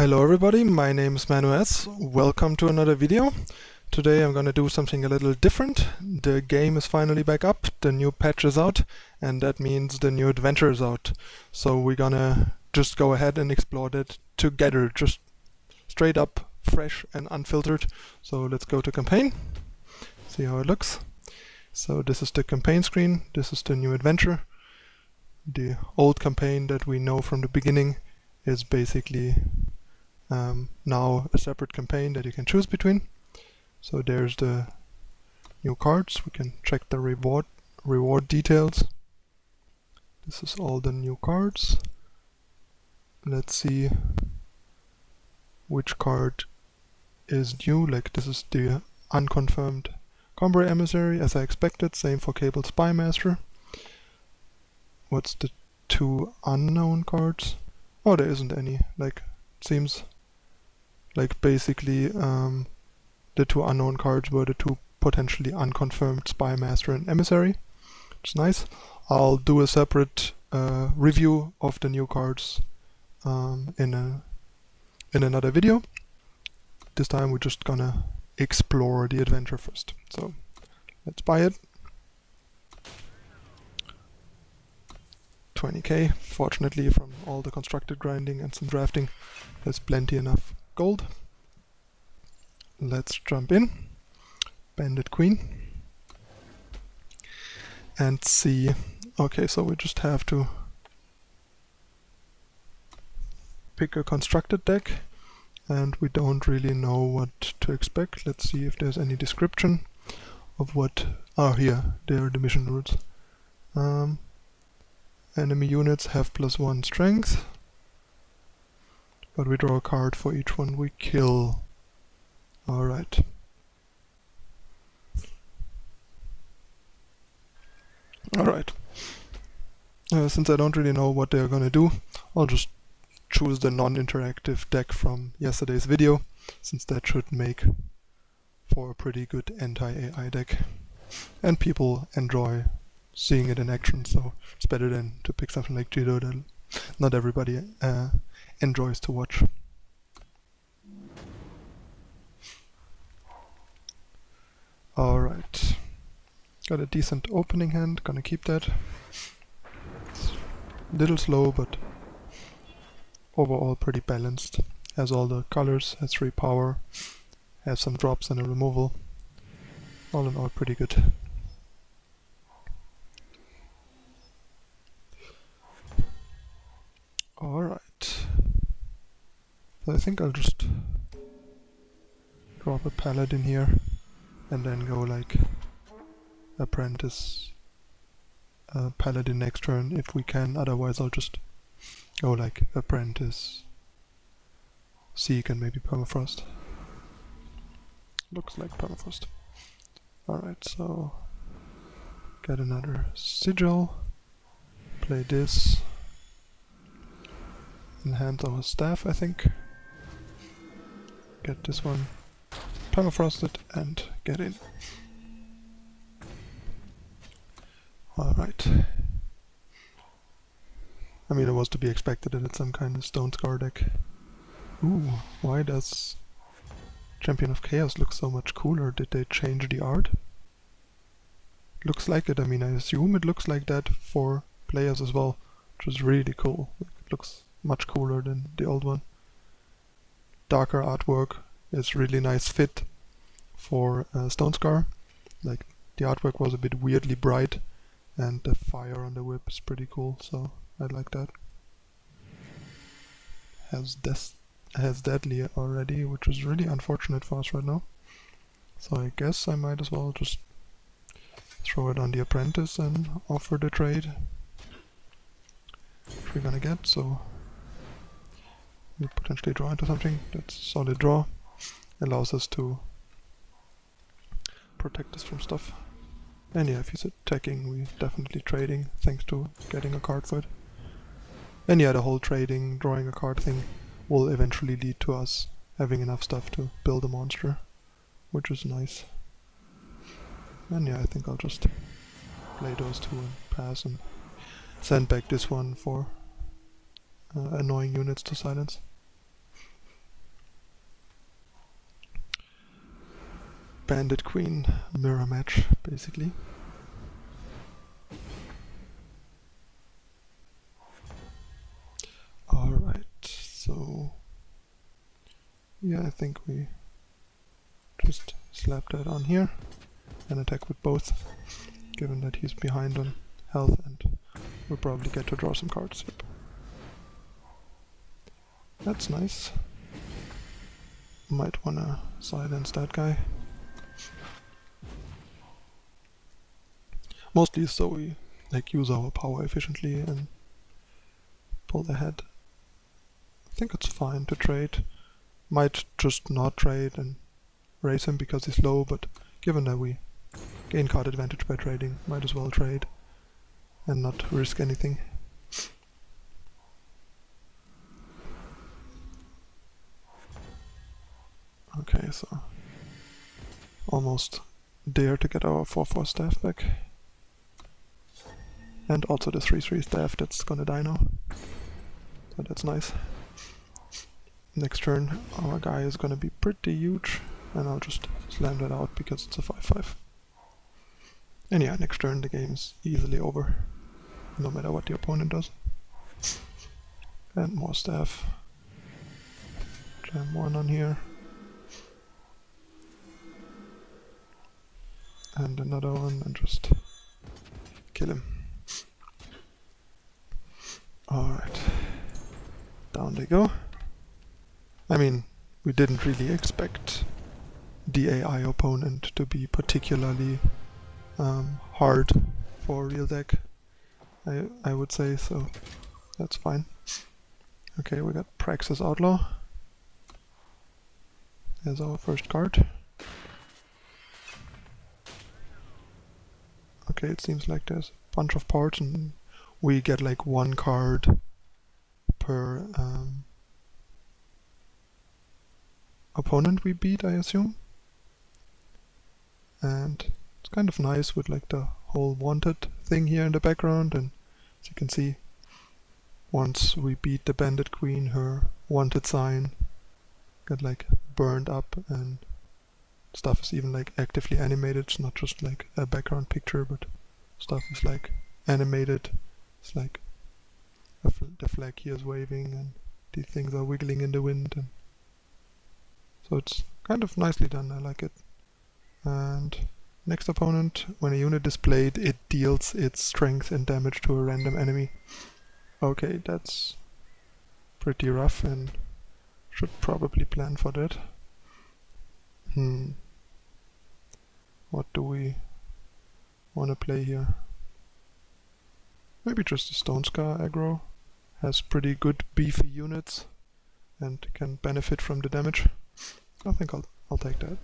Hello everybody, my name is Manu S. Welcome to another video. Today I'm gonna do something a little different. The game is finally back up, the new patch is out, and that means the new adventure is out. So we're gonna just go ahead and explore that together, just straight up, fresh and unfiltered. So let's go to campaign, see how it looks. So this is the campaign screen, this is the new adventure. The old campaign that we know from the beginning is basically now a separate campaign that you can choose between. So there's the new cards, we can check the reward details. This is all the new cards. Let's see which card is new. Like this is the unconfirmed Combo Emissary, as I expected, same for Cable Spymaster. What's the two unknown cards? Oh, there isn't any. Like, seems like basically the two unknown cards were the two potentially unconfirmed Spymaster and Emissary, which is nice. I'll do a separate review of the new cards in another video. This time we're just gonna explore the adventure first. So let's buy it. 20k. Fortunately, from all the constructed grinding and some drafting, there's plenty enough gold. Let's jump in. Bandit Queen. And see. Okay, so we just have to pick a constructed deck, and we don't really know what to expect. Let's see if there's any description of what... Oh, here, there are the mission rules. Enemy units have +1 strength, but we draw a card for each one we kill. Alright. Alright. Since I don't really know what they're gonna do, I'll just choose the non-interactive deck from yesterday's video, since that should make for a pretty good anti-AI deck. And people enjoy seeing it in action, so it's better than to pick something like Jido that not everybody enjoys to watch. Alright, got a decent opening hand, gonna keep that. It's a little slow, but overall pretty balanced. Has all the colors, has 3 power, has some drops and a removal. All in all pretty good. Alright, so I think I'll just drop a paladin here and then go like apprentice paladin next turn if we can, otherwise I'll just go like apprentice seek and maybe permafrost. Looks like permafrost. Alright, so get another sigil, play this. Enhance our staff, I think. Get this one permafrosted and get in. Alright. I mean, it was to be expected that it's some kind of Stone Scar deck. Ooh, why does Champion of Chaos look so much cooler? Did they change the art? Looks like it. I mean, I assume it looks like that for players as well, which is really cool. It looks much cooler than the old one. Darker artwork is really nice fit for Stone Scar. Like, the artwork was a bit weirdly bright, and the fire on the whip is pretty cool, so I like that. Has Deadly already, which is really unfortunate for us right now. So I guess I might as well just throw it on the apprentice and offer the trade, which we're gonna get. So we potentially draw into something. That's a solid draw. Allows us to protect us from stuff. And yeah, if he's attacking, we're definitely trading, thanks to getting a card for it. And yeah, the whole trading, drawing a card thing will eventually lead to us having enough stuff to build a monster, which is nice. And yeah, I think I'll just play those two and pass and send back this one for annoying units to silence. Bandit Queen mirror match, basically. Alright, so yeah, I think we just slap that on here and attack with both, given that he's behind on health and we'll probably get to draw some cards. Yep. That's nice. Might wanna silence that guy. Mostly so we like use our power efficiently and pull ahead. I think it's fine to trade. Might just not trade and raise him because he's low, but given that we gain card advantage by trading, might as well trade and not risk anything. Okay, so almost dare to get our 4/4 staff back. And also the 3/3 staff that's gonna die now. So that's nice. Next turn our guy is gonna be pretty huge, and I'll just slam that out because it's a 5/5. And yeah, next turn the game's easily over, no matter what the opponent does. And more staff. Jam one on here. And another one, and just kill him. Alright. Down they go. I mean, we didn't really expect the AI opponent to be particularly hard for a real deck, I would say, so that's fine. Okay, we got Praxis Outlaw. There's our first card. Okay, it seems like there's a bunch of parts and we get like one card per opponent we beat, I assume. And it's kind of nice with like the whole wanted thing here in the background, and as you can see, once we beat the Bandit Queen, her wanted sign got like burned up and stuff is even like actively animated. It's not just like a background picture, but stuff is like animated. It's like the flag here is waving and these things are wiggling in the wind, and so it's kind of nicely done. I like it. And next opponent, when a unit is played, it deals its strength and damage to a random enemy. Okay, that's pretty rough and should probably plan for that. What do we want to play here? Maybe just a Stone Scar aggro. Has pretty good beefy units and can benefit from the damage. I think I'll take that.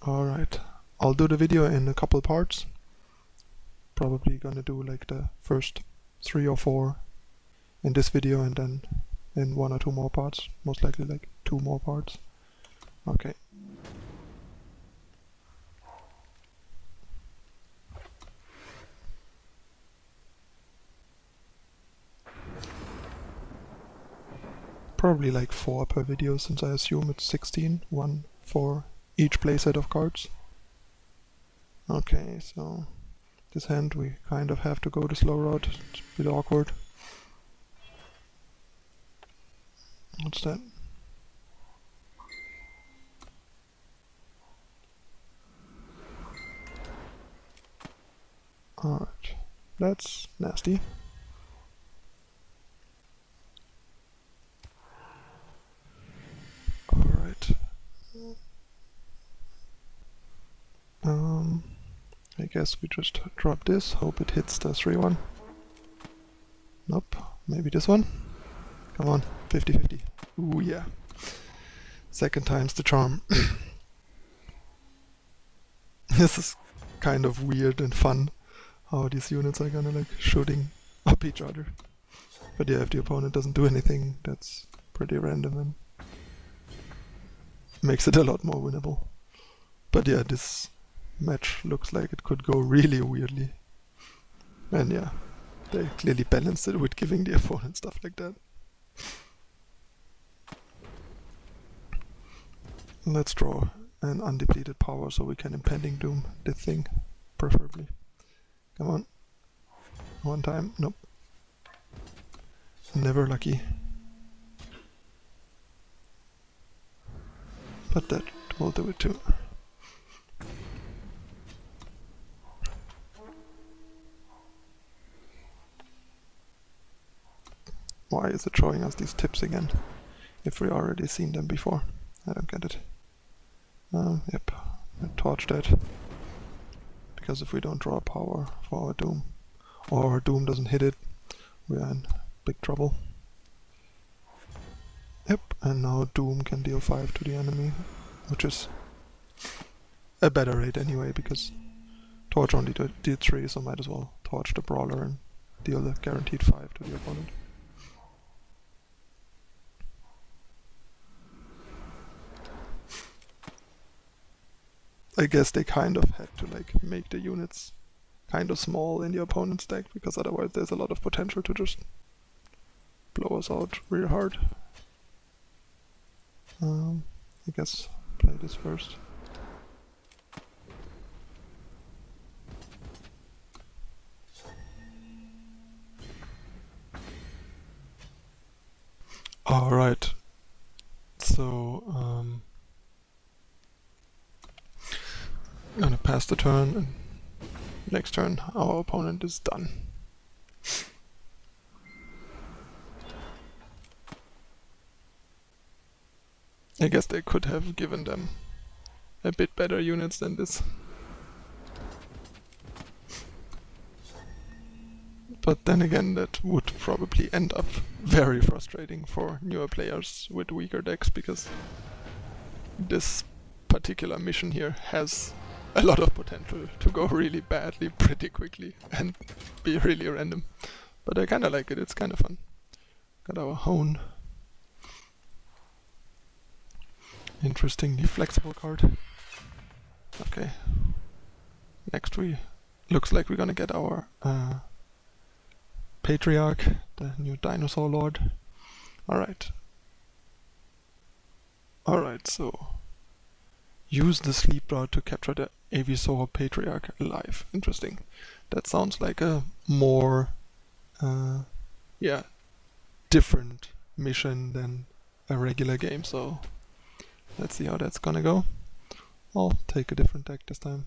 Alright, I'll do the video in a couple parts. Probably gonna do like the first 3 or 4 in this video and then in 1 or 2 more parts. Most likely like 2 more parts. Okay. Probably like 4 per video, since I assume it's 16, 1 for each playset of cards. Okay, so this hand we kind of have to go the slow route. It's a bit awkward. What's that? Alright, that's nasty. Alright. I guess we just drop this, hope it hits the 3-1. Nope, maybe this one? Come on, 50-50. Ooh yeah. Second time's the charm. This is kind of weird and fun, how these units are gonna like shooting up each other. But yeah, if the opponent doesn't do anything, that's pretty random and makes it a lot more winnable. But yeah, this match looks like it could go really weirdly. And yeah, they clearly balanced it with giving the opponent stuff like that. Let's draw an undepleted power so we can impending doom this thing, preferably. Come on. One time. Nope. Never lucky. But that will do it too. Why is it showing us these tips again, if we already seen them before? I don't get it. Yep, I torch that. Because if we don't draw power for our doom, or our doom doesn't hit it, we are in big trouble. Yep, and now doom can deal 5 to the enemy, which is a better rate anyway, because torch only did 3, so might as well torch the brawler and deal a guaranteed 5 to the opponent. I guess they kind of had to like make the units kind of small in the opponent's deck, because otherwise there's a lot of potential to just blow us out real hard. I guess play this first. Alright, so I'm gonna pass the turn, and next turn our opponent is done. I guess they could have given them a bit better units than this. But then again, that would probably end up very frustrating for newer players with weaker decks, because this particular mission here has a lot of potential to go really badly pretty quickly and be really random. But I kinda like it, it's kinda fun. Got our Hone. Interestingly flexible card. Okay. Next looks like we're gonna get our Patriarch, the new dinosaur lord. Alright. Alright, so use the sleep rod to capture the Avisaur Patriarch alive. Interesting. That sounds like a more different mission than a regular game, so let's see how that's gonna go. I'll take a different deck this time.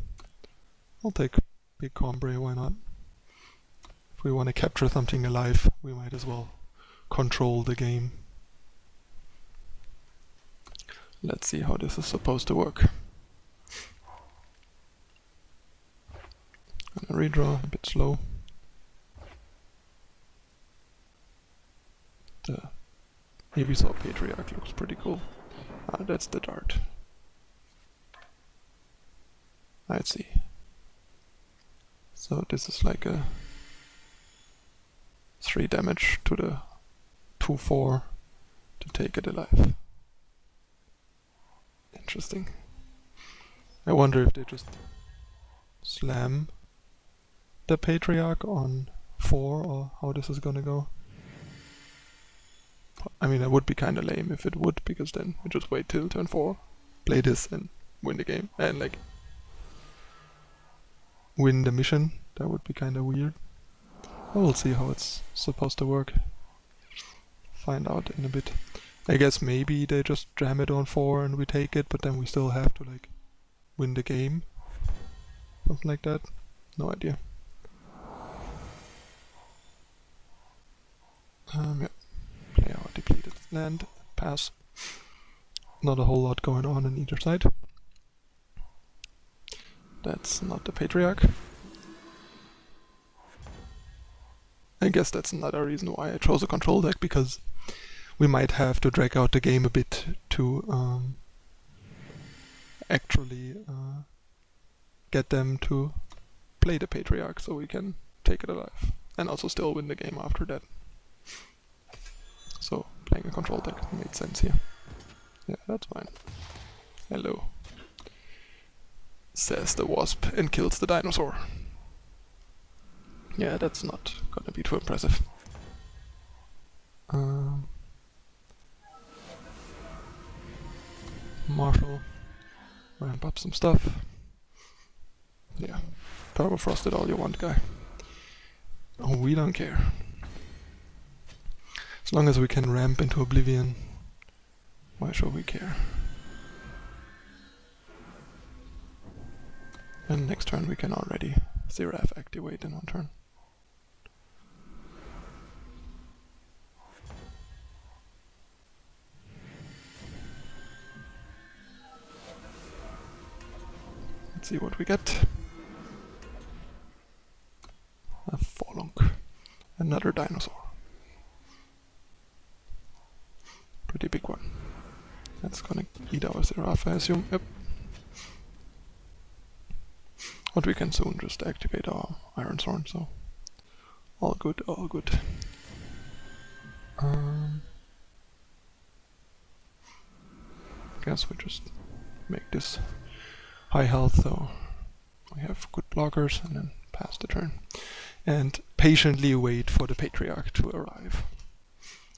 I'll take Big Combre, why not? If we want to capture something alive, we might as well control the game. Let's see how this is supposed to work. Gonna redraw, a bit slow. The Avisaur Patriarch looks pretty cool. Ah, that's the dart. I see. So this is like a 3 damage to the 2/4 to take it alive. Interesting. I wonder if they just slam the Patriarch on 4, or how this is gonna go. I mean, it would be kinda lame if it would, because then we just wait till turn 4, play this and win the game, and like win the mission. That would be kinda weird. We'll see how it's supposed to work. Find out in a bit. I guess maybe they just jam it on 4 and we take it, but then we still have to like win the game. Something like that. No idea. Yeah. Play our depleted land. Pass. Not a whole lot going on either side. That's not the Patriarch. I guess that's another reason why I chose a control deck, because we might have to drag out the game a bit to actually get them to play the Patriarch so we can take it alive, and also still win the game after that. So playing a control deck made sense here. Yeah, that's fine. Hello, says the wasp and kills the dinosaur. Yeah, that's not gonna be too impressive. Marshall. up some stuff. Yeah, permafrost it all you want, guy. Oh, we don't care. As long as we can ramp into oblivion, why should we care? And next turn we can already Seraph activate in one turn. Let's see what we get. A Forlunk. Another dinosaur. Pretty big one. That's gonna eat our Seraph, I assume. Yep. But we can soon just activate our Iron Thorn, so all good, all good. Guess we just make this high health, so we have good blockers, and then pass the turn. And patiently wait for the Patriarch to arrive.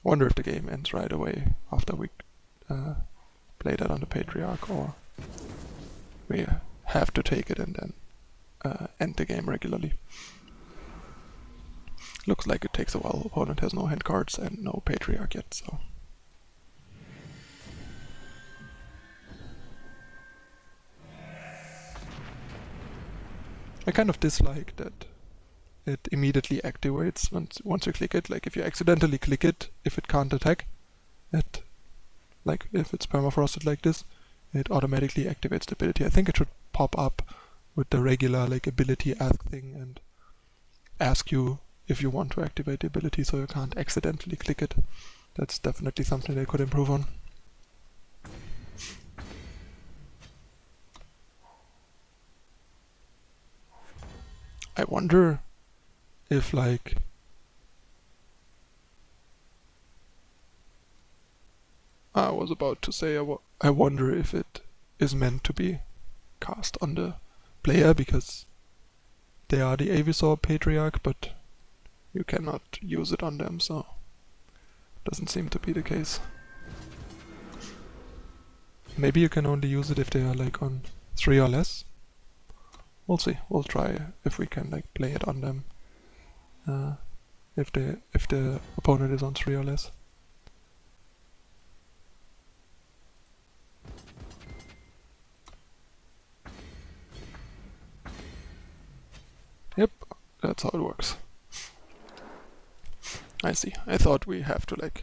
Wonder if the game ends right away after we play that on the Patriarch, or we have to take it and then end the game regularly. Looks like it takes a while. Opponent has no hand cards and no Patriarch yet, so. I kind of dislike that it immediately activates once you click it. Like if you accidentally click it, if it can't attack, it, like if it's permafrosted like this, it automatically activates the ability. I think it should pop up with the regular like ability ask thing and ask you if you want to activate the ability, so you can't accidentally click it. That's definitely something they could improve on. I wonder if like I was about to say I wonder if it is meant to be cast on the player because they are the Avisaur Patriarch, but you cannot use it on them, so doesn't seem to be the case. Maybe you can only use it if they are like on 3 or less. We'll see. We'll try if we can like play it on them. If the opponent is on 3 or less. Yep, that's how it works. I see. I thought we have to like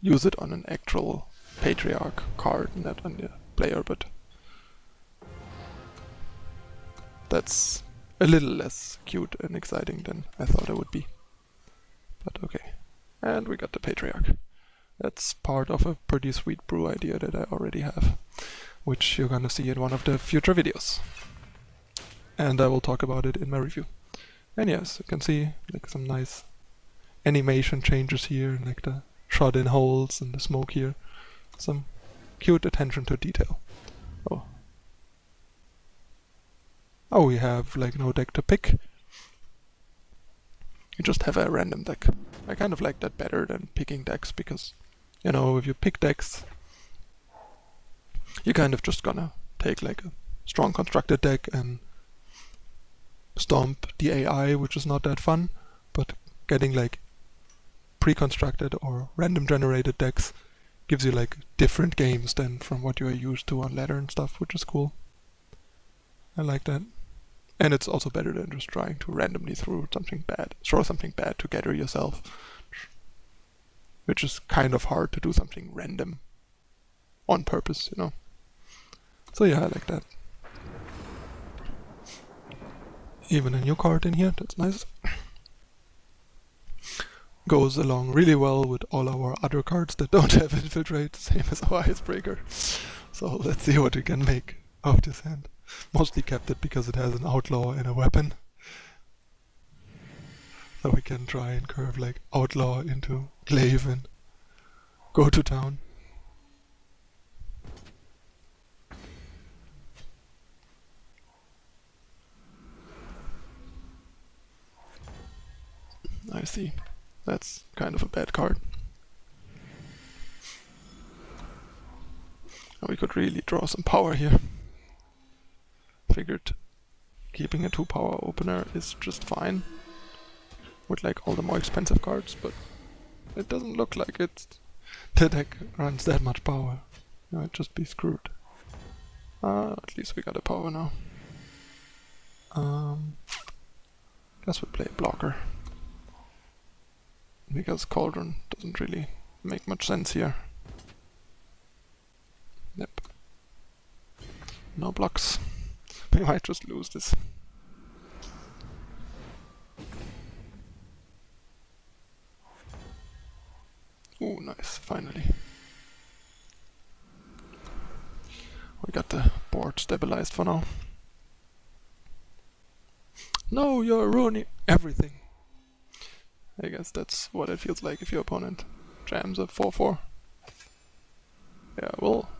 use it on an actual Patriarch card, not on the player, but that's a little less cute and exciting than I thought it would be. But okay. And we got the Patriarch. That's part of a pretty sweet brew idea that I already have, which you're gonna see in one of the future videos. And I will talk about it in my review. And yes, you can see like some nice animation changes here, and like the shot in holes and the smoke here. Some cute attention to detail. Oh, we have like no deck to pick. You just have a random deck. I kind of like that better than picking decks because, you know, if you pick decks, you're kind of just gonna take like a strong constructed deck and stomp the AI, which is not that fun, but getting like pre-constructed or random generated decks gives you like different games than from what you are used to on ladder and stuff, which is cool. I like that. And it's also better than just trying to randomly throw something bad together yourself, which is kind of hard to do something random on purpose, you know. So yeah, I like that. Even a new card in here, that's nice. Goes along really well with all our other cards that don't have Infiltrate, same as our Icebreaker. So let's see what we can make of this hand. Mostly kept it because it has an Outlaw and a weapon. So we can try and curve like Outlaw into Glaive and go to town. I see. That's kind of a bad card. And we could really draw some power here. figured keeping a 2-power opener is just fine with like all the more expensive cards, but it doesn't look like the deck runs that much power. You might just be screwed. At least we got a power now. Guess we play blocker. Because Cauldron doesn't really make much sense here. Yep. No blocks. We might just lose this. Ooh, nice, finally. We got the board stabilized for now. No, you're ruining everything. I guess that's what it feels like if your opponent jams a 4-4. Yeah, well,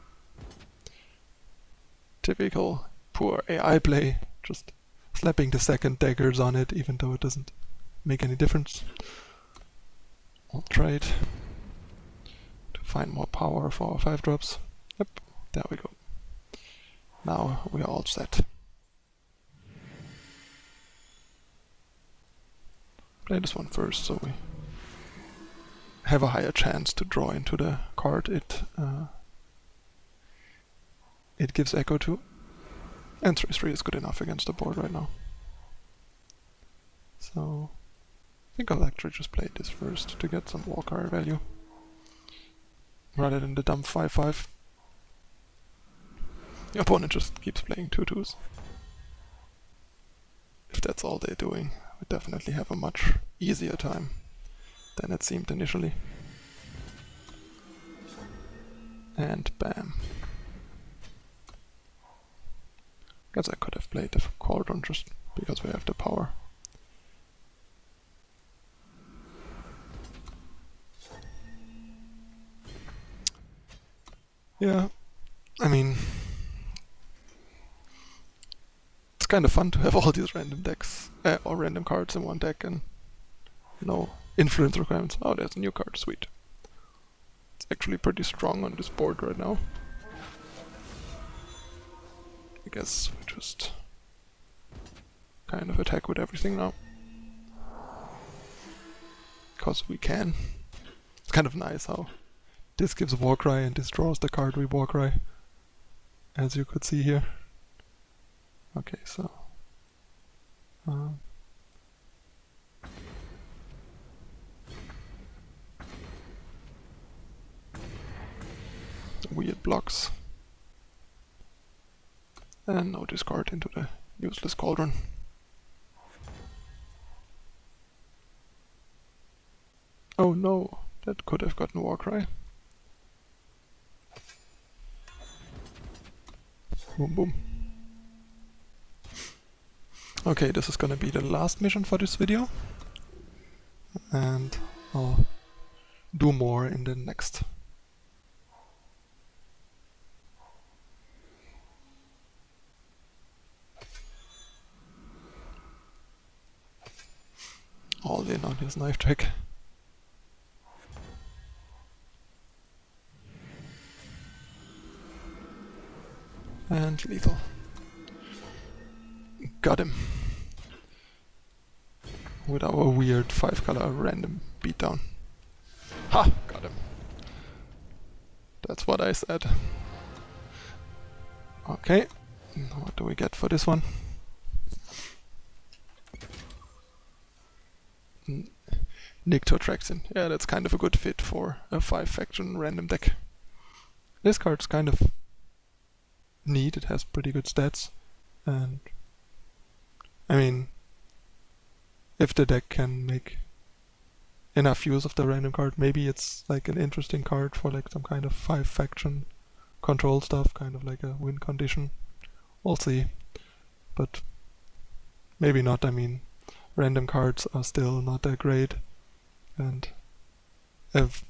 typical poor AI play, just slapping the second daggers on it even though it doesn't make any difference. I'll try it to find more power for our 5-drops. Yep, there we go. Now we are all set. Play this one first so we have a higher chance to draw into the card it gives echo to. And 3/3 is good enough against the board right now. So I think I'll actually just play this first to get some Warcry value rather than the dumb 5/5. The opponent just keeps playing 2/2s. If that's all they're doing, we definitely have a much easier time than it seemed initially. And bam. Guess I could have played the Cauldron just because we have the power. Yeah, I mean, it's kind of fun to have all these random decks, or random cards in one deck and no influence requirements. Oh, there's a new card, sweet. It's actually pretty strong on this board right now. I guess we just kind of attack with everything now. Because we can. It's kind of nice how this gives Warcry and this draws the card we Warcry, as you could see here. Okay, so weird blocks. And no discard into the useless Cauldron. Oh no, that could have gotten Warcry. Boom boom. Okay, this is gonna be the last mission for this video. And I'll do more in the next. All in on his knife trick. And lethal. Got him. With our weird 5-color random beatdown. Ha! Got him. That's what I said. Okay. What do we get for this one? Nyctotraxin. Yeah, that's kind of a good fit for a 5-faction random deck. This card's kind of neat, it has pretty good stats, and I mean, if the deck can make enough use of the random card, maybe it's like an interesting card for like some kind of 5-faction control stuff, kind of like a win condition. We'll see, but maybe not. I mean, random cards are still not that great, and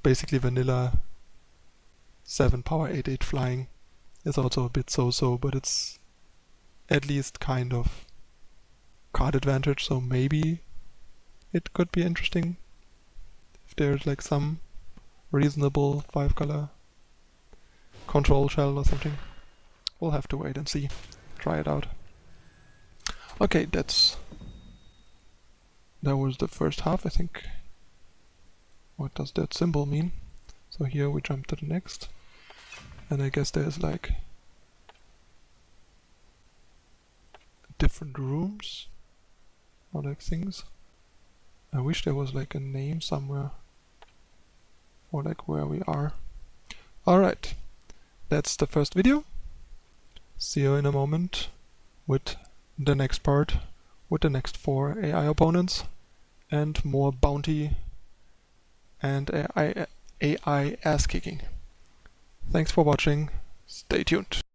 basically vanilla 7 power 8/8 flying is also a bit so-so, but it's at least kind of card advantage, so maybe it could be interesting if there's like some reasonable 5-color control shell or something. We'll have to wait and see. Try it out. Okay, that was the first half, I think. What does that symbol mean? So here we jump to the next, and I guess there's like different rooms or like things. I wish there was like a name somewhere or like where we are. Alright, that's the first video. See you in a moment with the next part, with the next 4 AI opponents and more bounty and AI ass kicking. Thanks for watching. Stay tuned.